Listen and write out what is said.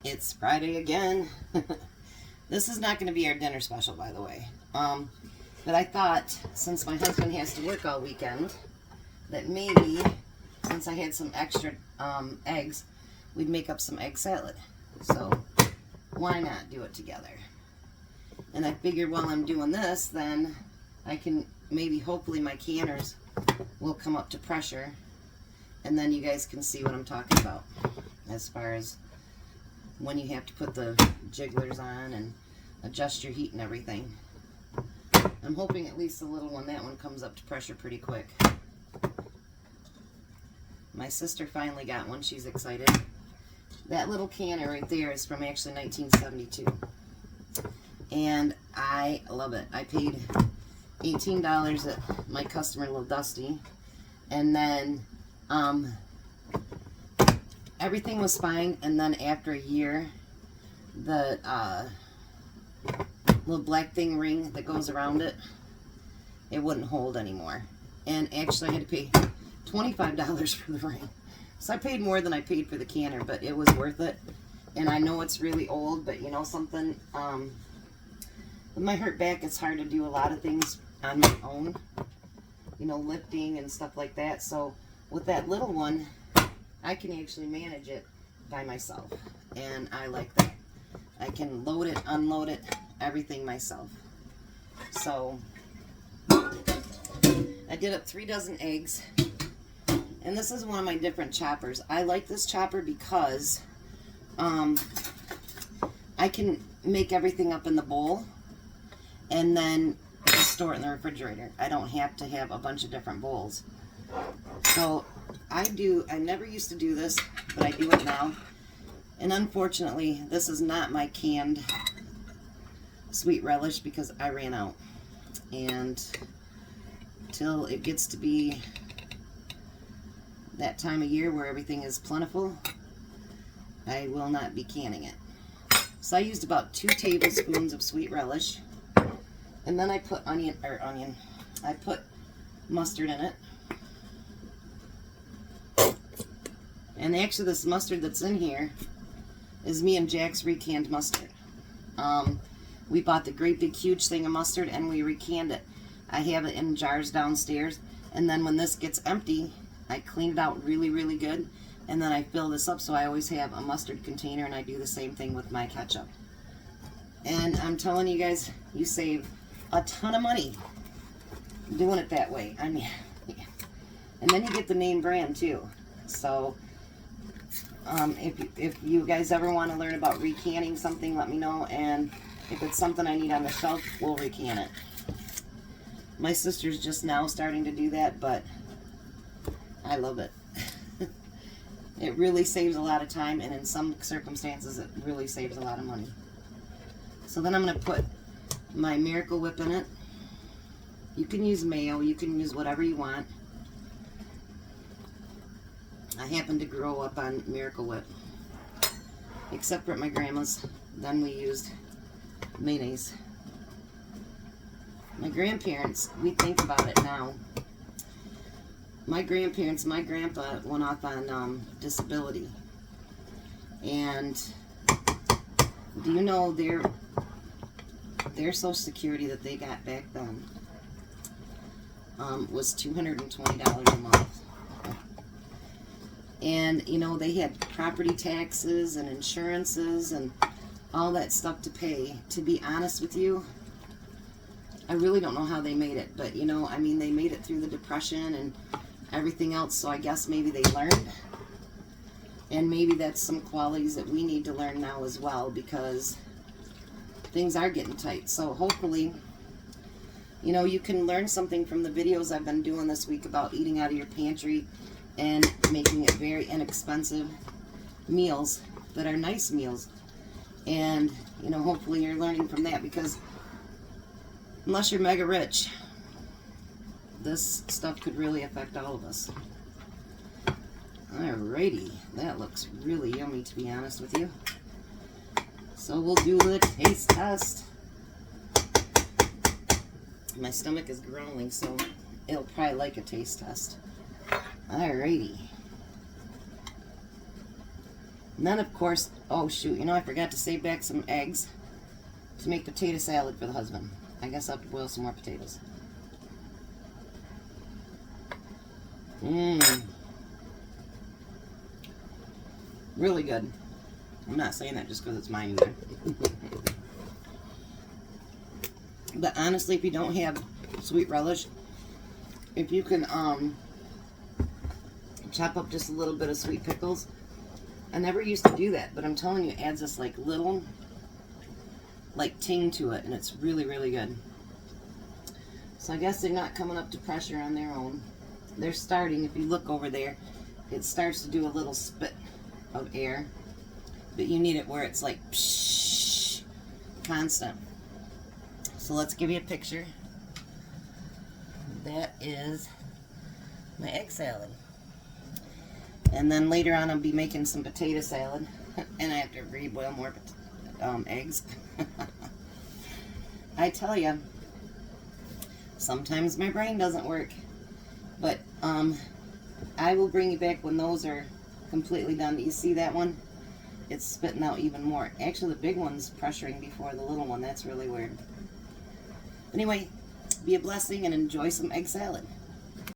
It's Friday again. This is not going to be our dinner special, by the way. But I thought, since my husband has to work all weekend, that maybe, since I had some extra eggs, we'd make up some egg salad. So, why not do it together? And I figured while I'm doing this, then I can maybe, hopefully my canners will come up to pressure, and then you guys can see what I'm talking about as far as when you have to put the jigglers on and adjust your heat and everything. I'm hoping at least the little one, that one comes up to pressure pretty quick. My sister finally got one. She's excited. That little canner right there is from actually 1972. And I love it. I paid $18 at my customer, Little Dusty. And then everything was fine, and then after a year, the little black thing ring that goes around it, it wouldn't hold anymore. And actually I had to pay $25 for the ring. So I paid more than I paid for the canner, but it was worth it. And I know it's really old, but you know something, with my hurt back, it's hard to do a lot of things on my own, you know, lifting and stuff like that. So with that little one, I can actually manage it by myself, and I like that. I can load it, unload it, everything myself. So I did up 3 dozen eggs, and this is one of my different choppers. I like this chopper because I can make everything up in the bowl and then just store it in the refrigerator. I don't have to have a bunch of different bowls. So I never used to do this, but I do it now. And unfortunately, this is not my canned sweet relish because I ran out. And till it gets to be that time of year where everything is plentiful, I will not be canning it. So I used about 2 tablespoons of sweet relish. And then I put I put mustard in it. And actually this mustard that's in here is me and Jack's recanned mustard. We bought the great big huge thing of mustard and we recanned it. I have it in jars downstairs, and then when this gets empty, I clean it out really, really good, and then I fill this up, so I always have a mustard container, and I do the same thing with my ketchup. And I'm telling you guys, you save a ton of money doing it that way. I mean, yeah. And then you get the name brand too. So if you guys ever want to learn about recanning something, let me know, and if it's something I need on the shelf, we'll recan it. My sister's just now starting to do that, but I love it. It really saves a lot of time, and in some circumstances it really saves a lot of money. So then I'm going to put my Miracle Whip in it. You can use mayo, you can use whatever you want. I happen to grow up on Miracle Whip, except for at my grandma's. Then we used mayonnaise. My grandparents, we think about it now. My grandparents, my grandpa went off on disability. And do you know their Social Security that they got back then was $220 a month. And, you know, they had property taxes and insurances and all that stuff to pay. To be honest with you, I really don't know how they made it. But, you know, I mean, they made it through the Depression and everything else, so I guess maybe they learned. And maybe that's some qualities that we need to learn now as well, because things are getting tight. So hopefully, you know, you can learn something from the videos I've been doing this week about eating out of your pantry and making it very inexpensive meals that are nice meals. And, you know, hopefully you're learning from that, because unless you're mega rich, this stuff could really affect all of us. Alrighty, that looks really yummy, to be honest with you. So we'll do the taste test. My stomach is growling, so it'll probably like a taste test. Alrighty. And then, of course, oh shoot, I forgot to save back some eggs to make potato salad for the husband. I guess I'll have to boil some more potatoes. Really good. I'm not saying that just because it's mine either. But honestly, if you don't have sweet relish, if you can chop up just a little bit of sweet pickles. I never used to do that, but I'm telling you, it adds this like little ting to it, and it's really, really good. So I guess they're not coming up to pressure on their own. They're starting. If you look over there, it starts to do a little spit of air, but you need it where it's like psh, constant. So let's give you a picture. That is my egg salad. And then later on I'll be making some potato salad, and I have to reboil more eggs. I tell you, sometimes my brain doesn't work, but I will bring you back when those are completely done. You see that one? It's spitting out even more. Actually, the big one's pressuring before the little one. That's really weird. Anyway, be a blessing and enjoy some egg salad.